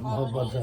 محبت ہے,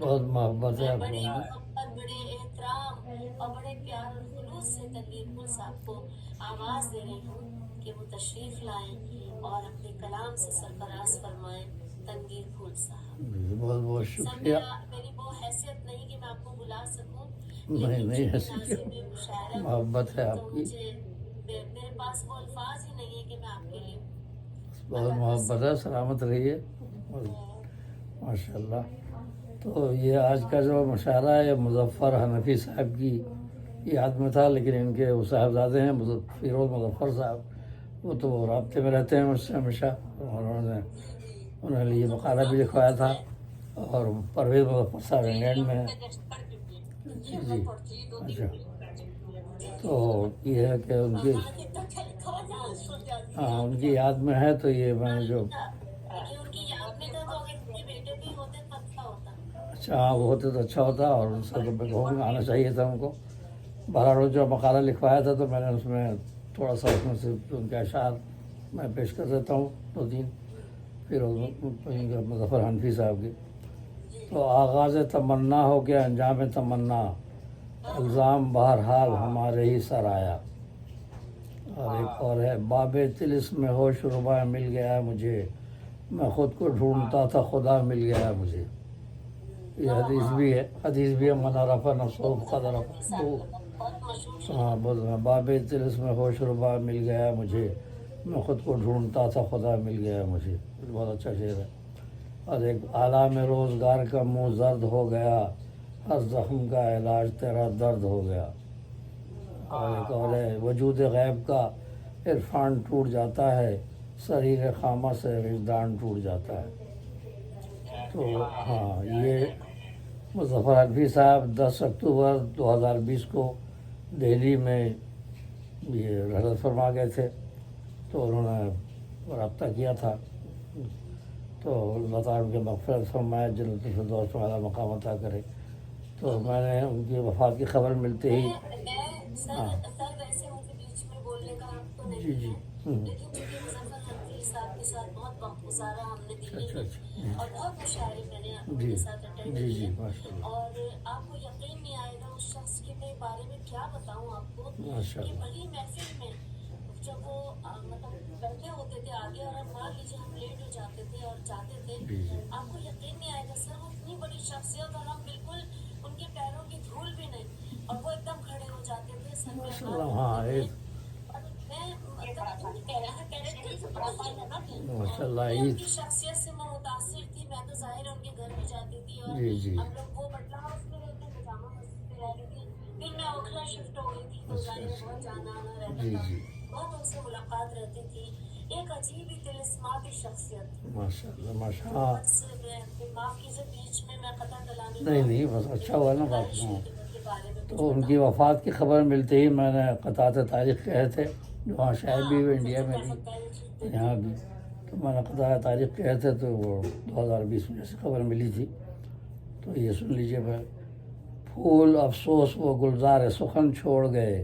بہت محبت ہے آپ بڑی کو. محبت, بڑے احترام اور بڑے پیار اور خلوص سے تنویر پھول صاحب کو آواز دے رہی ہوں کہ وہ تشریف لائیں اور اپنے کلام سے سرفراز فرمائیں. تنویر پھول صاحب, بہت بہت شکریہ. میری وہ حیثیت نہیں کہ میں آپ کو بلا سکوں, نہیں ایسی محبت ہے آپ کی, میرے پاس وہ الفاظ ہی نہیں ہے کہ میں آپ کے لیے. بہت محبت ہے. سلامت رہیے. ماشاء اللہ. تو یہ آج کا جو مشاعرہ ہے مظفر حنفی صاحب کی یاد میں تھا, لیکن ان کے وہ صاحبزادے ہیں فیروز مظفر صاحب, وہ تو رابطے میں رہتے ہیں مجھ سے ہمیشہ. انہوں نے یہ مقالہ بھی لکھوایا تھا. اور پرویز مظفر صاحب انگلینڈ میں ہیں. جی اچھا. تو یہ ہے کہ ان کی یاد میں ہے, تو یہ میں نے جو اچھا ہاں وہ ہوتے تو اچھا ہوتا, اور ان سے تو میں کہوں گا آنا چاہیے تھا ان کو. بہرحال جو مقالہ لکھوایا تھا تو میں نے اس میں تھوڑا سا اس میں سے ان کے اشعار میں پیش کر دیتا ہوں, 2-3 پھر مظفر حنفی صاحب کی. تو آغاز تمنا ہو گیا انجام تمنا, الزام بہرحال ہمارے ہی سر آیا. اور ایک اور ہے, باب طلسم میں ہوش ربا مل گیا مجھے, میں خود کو ڈھونڈتا تھا خدا مل گیا مجھے. یہ حدیث بھی ہے من عرف نفسہ فقد عرف ربہ. ہاں باب طلسم میں ہوش ربا مل گیا مجھے, میں خود کو ڈھونڈتا تھا خدا مل گیا مجھے. بہت اچھا شعر ہے. اور ایک عالم روزگار کا منہ زرد ہو گیا, ہر زخم کا علاج تیرا درد ہو گیا. اور ایک اور ہے, وجود غیب کا عرفان ٹوٹ جاتا ہے, سریر خامہ سے وجدان ٹوٹ جاتا ہے. تو ہاں یہ مظفر حنفی صاحب 10 اکتوبر 2020 کو دہلی میں یہ رحلت فرما گئے تھے. تو انہوں نے رابطہ کیا تھا, تو اللہ تعالیٰ ان کے مغفرت فرمائے, جنت الفردوس میں اعلیٰ مقام عطا کرے. تو میں نے ان کی وفات کی خبر ملتے ہی ہاں جی جی اچھا اور بہت مشاعرے میں نے ان کے ساتھ اٹینڈ کیے, اور آپ کو یقین نہیں آئے گا اس شخص کے بارے میں کیا بتاؤں آپ کو کہ بڑی محفل میں جب وہ مطلب بیٹھے ہوتے تھے آگے, اور اب مان لیجیے ہم لیٹ ہو جاتے تھے اور جاتے تھے, آپ کو یقین نہیں آئے گا سر وہ اتنی بڑی شخصیت, اور ہم بالکل ان کے پیروں کی دھول بھی نہیں, اور وہ ایک دم کھڑے ہو جاتے تھے سر میں ہاتھ. میں ان کی شخصیت سے میں متاثر تھی. میں تو ظاہر ان کے گھر میں جاتی تھی, اور ہم لوگ وہ بٹلہ ہاؤس میں رہتے تھے, جامع مسجد میں رہتی تھی. پھر میں اوکھلا شفٹ ہو گئی تھی, تو ظاہر بہت جانا آنا رہتا تھا, بہت ان سے ملاقات رہتی تھی. ایک عجیب ہی طلسماتی شخصیت. ماشاء اللہ ماشاء اللہ. معاف کیجیے بیچ میں قطع کلامی. نہیں بس اچھا ہوا نا بات. تو ان کی وفات کی خبر ملتے ہی میں نے قطعات تاریخ کہے تھے, جو وہاں شاید بھی ہوئے انڈیا میں بھی یہاں بھی, تو میں نے قطعات تاریخ کہے تھے, تو وہ 2020 میں جیسے خبر ملی تھی. تو یہ سن لیجیے میں, پھول افسوس وہ گلزار سخن چھوڑ گئے,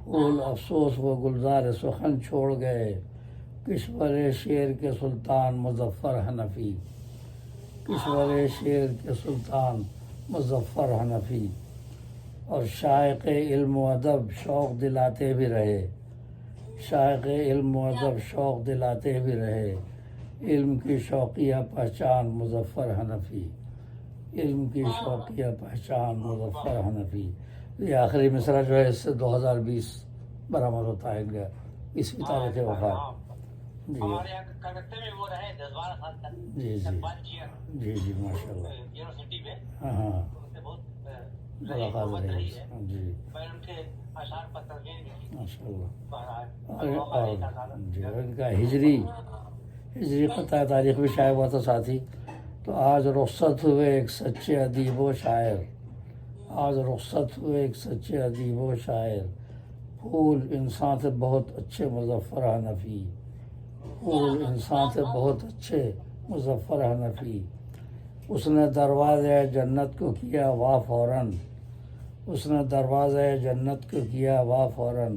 پھول افسوس وہ گلزار سخن چھوڑ گئے, کشور شعر کے سلطان مظفر حنفی, کشور شعر کے سلطان مظفر حنفی. اور شائق علم و ادب شوق دلاتے بھی رہے, شائق علم و ادب شوق دلاتے بھی رہے, علم کی شوقیہ پہچان مظفر حنفی، علم کی شوقیہ پہچان مظفر حنفی۔ یہ آخری مصرع جو ہے اس سے 2020 برآمد ہوتا ہے ان کا 20ویں تاریخ وفات۔ جی ہمارے یہاں کلکتہ میں وہ رہے 10-12 سال تک، جی جی جی ماشاء اللہ، یونیورسٹی میں، ہاں ہاں ان سے بہت ملاقات رہی ہے، جی میں ان کے اشعار پر ترجمہ بھی کی۔ ماشاء اللہ۔ بہرحال جی ان کا ہجری قطع تاریخ بھی شائع ہوا تھا ساتھی۔ تو آج رخصت ہوئے ایک سچے ادیب و شاعر، آج رخصت ہوئے ایک سچے ادیب و شاعر، پھول انسان سے بہت اچھے مظفر حنفی، پھول انسان سے بہت اچھے مظفر حنفی۔ اس نے دروازے جنت کو کیا وا فوراً، اس نے دروازے جنت کو کیا وا فوراً،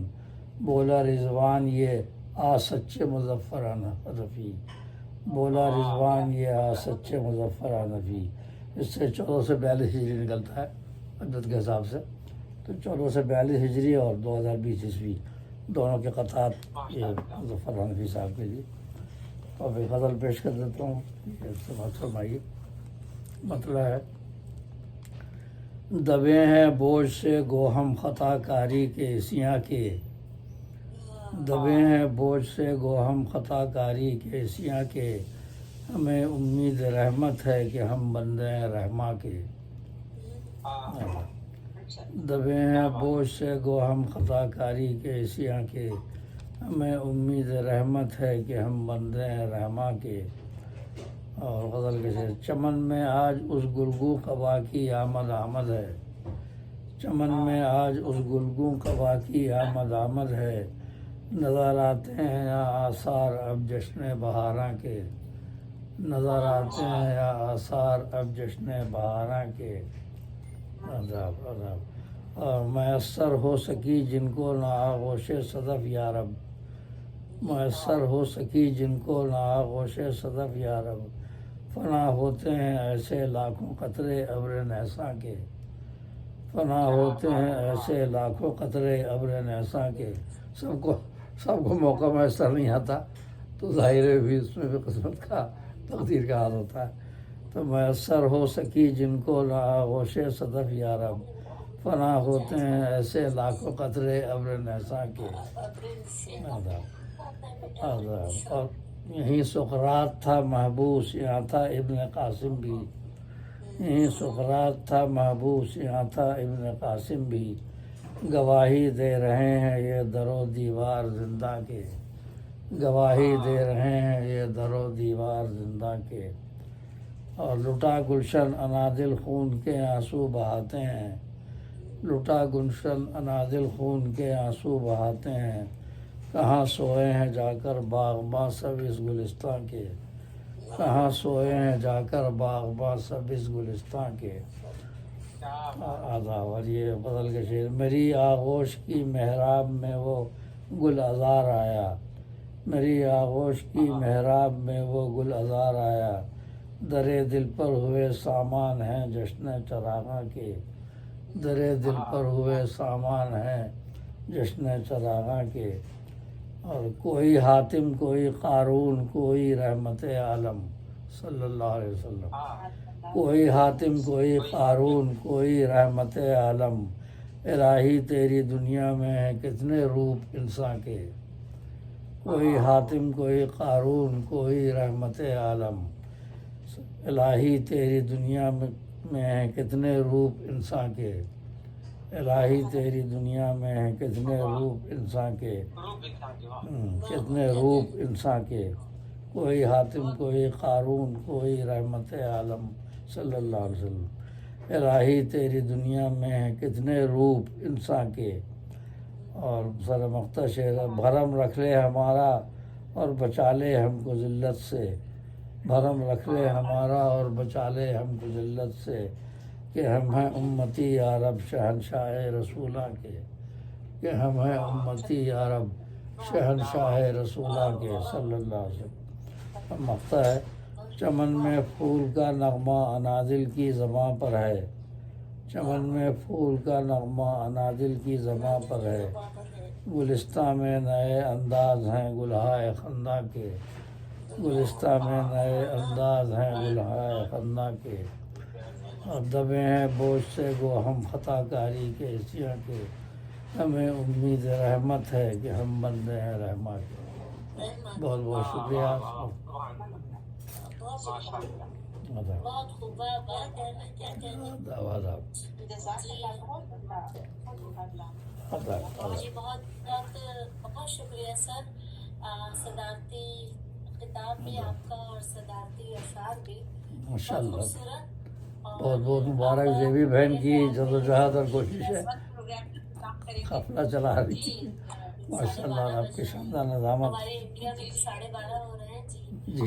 بولا رضوان یہ آ سچے مظفر حنفی، بولا رضوان یہ آ سچے مظفر حنفی۔ اس سے 1442 ہجری نکلتا ہے عدد کے حساب سے، تو 1442 ہجری اور 2020 عیسوی دونوں کے قطعات یہ مظفر حنفی صاحب کے لیے۔ تو اب ایک غزل پیش کر دیتا ہوں، یہ سماعت فرمائیے۔ مطلب ہے: دبے ہیں بوجھ سے گو ہم خطا کاری کے سیاں کے، دبے ہیں بوجھ سے گو ہم خطا کاری کے سیاں کے، ہمیں امید رحمت ہے کہ ہم بندے ہیں رحماں کے۔ دبے ہیں بوجھ سے گو ہم خطا کاری کے سیاں کے، ہمیں امید رحمت ہے کہ ہم بندے ہیں رحماں کے۔ اور غزل کے شعر: چمن میں آج اس گلگوں قبا کی آمد آمد ہے، چمن میں آج اس گلگوں قبا کی آمد آمد ہے، نظر آتے ہیں یا آثار اب جشن بہاراں کے، نظر آتے ہیں یا آثار اب جشن بہاراں کے۔ عذاب عذاب اور میسر ہو سکی جن کو نہ آغوش صدف یارب، میسر ہو سکی جن کو نہ آغوش صدف یارب، فنا ہوتے ہیں ایسے لاکھوں قطرے ابر نیساں کے، فنا ہوتے ہیں ایسے لاکھوں قطرے ابر نیساں کے۔ سب کو موقع میسر نہیں آتا، تو ظاہر ہے بھی اس میں بھی قسمت کا تقدیر کا حال ہوتا ہے۔ تو میسر ہو سکی جن کو نہ آغوش صدف یارب، فنا ہوتے ہیں ایسے لاکھوں قطرے ابر نیساں کے۔ اور یہیں سقراط تھا محبوس یہاں تھا ابن قاسم بھی، یہیں سقراط تھا محبوس یہاں تھا ابن قاسم بھی، گواہی دے رہے ہیں یہ در و دیوار زندہ کے، گواہی دے رہے ہیں یہ در و دیوار زندہ کے۔ اور لٹا گلشن انادل خون کے آنسو بہاتے ہیں، لٹا گلشن انادل خون کے آنسو بہاتے ہیں، کہاں سوئے ہیں جا کر باغباں سب اس گلستان کے، کہاں سوئے ہیں جا کر باغباں سب اس گلستان کے۔ آدھا اور یہ غزل کے شعر: میری آغوش کی محراب میں وہ گل عذار آیا، میری آغوش کی محراب میں وہ گل عذار آیا، درے دل پر ہوئے سامان ہیں جشن چراغاں کے، درے دل پر ہوئے سامان ہیں جشن چراغاں کے۔ اور کوئی حاتم کوئی قارون کوئی رحمت عالم صلی اللہ علیہ وسلم، کوئی حاتم کوئی قارون کوئی رحمت عالم، الہی تیری دنیا میں ہیں کتنے روپ انسان کے، کوئی حاتم کوئی قارون کوئی رحمت عالم، الہی تیری دنیا میں ہیں کتنے روپ انسان کے، الہی تیری دنیا میں ہیں کتنے روپ انسان کے، کتنے روپ انسان کے، کوئی حاتم کوئی قارون کوئی رحمت عالم صلی اللہ علیہ وسلم، الہی تیری دنیا میں ہیں کتنے روپ انسان کے۔ اور سر مقطع شعر: بھرم رکھ لے ہمارا اور بچا لے ہم کو ذلت سے، بھرم رکھ لے ہمارا اور بچا لے ہم کو ذلت سے، کہ ہم ہیں امتی یا رب شہنشاہ رسولاں کے، کہ ہم ہیں امتی یا رب شہنشاہ رسولاں کے صلی اللہ علیہ وسلم۔ اب مقطع ہے: چمن میں پھول کا نغمہ انادل کی زباں پر ہے، چمن میں پھول کا نغمہ انادل کی زباں پر ہے، گلستاں میں نئے انداز ہیں گلہائے خنداں کے، گلستہ میں نئے انداز ہیں گلہائے خندہ کے، اور دبے ہیں بوجھ سے گو ہم خطا کاری کے سیاں کے، ہمیں امید رحمت ہے کہ ہم بندے ہیں رحمہ کے۔ بہت بہت شکریہ، بہت خوب، بہت کیا کہنا آداب جی، بہت بہت بہت شکریہ سر۔ صدارتی خطاب بھی آپ کا اور صدارتی اشعار بھی ماشاء بہت اللہ، خوبصورت، بہت بہت مبارک زیبی بہن کی جدوجہد اور کوشش ہے، قافلہ چلا رہی تھی ماشاء اللہ، اور آپ کی شاندار نظامت۔ ہمارے انڈیا میں تو 12:30 ہو رہے ہیں جی۔ جی جی،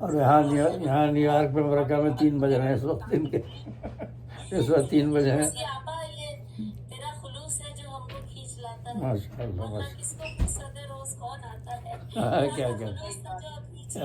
اور یہاں نیو یارک میں امریکہ میں 3 بج رہے ہیں اس وقت دن کے، اس وقت 3 بجے ہیں۔ اس کی آبا یہ تیرا خلوص ہے جو ہم کو کھینچ لاتا ہے، ماشاء اللہ ورنہ ماشاء کس کو صدر روز کون آتا ہے، اللہ، کیا خلوص تو جو کھینچ کیا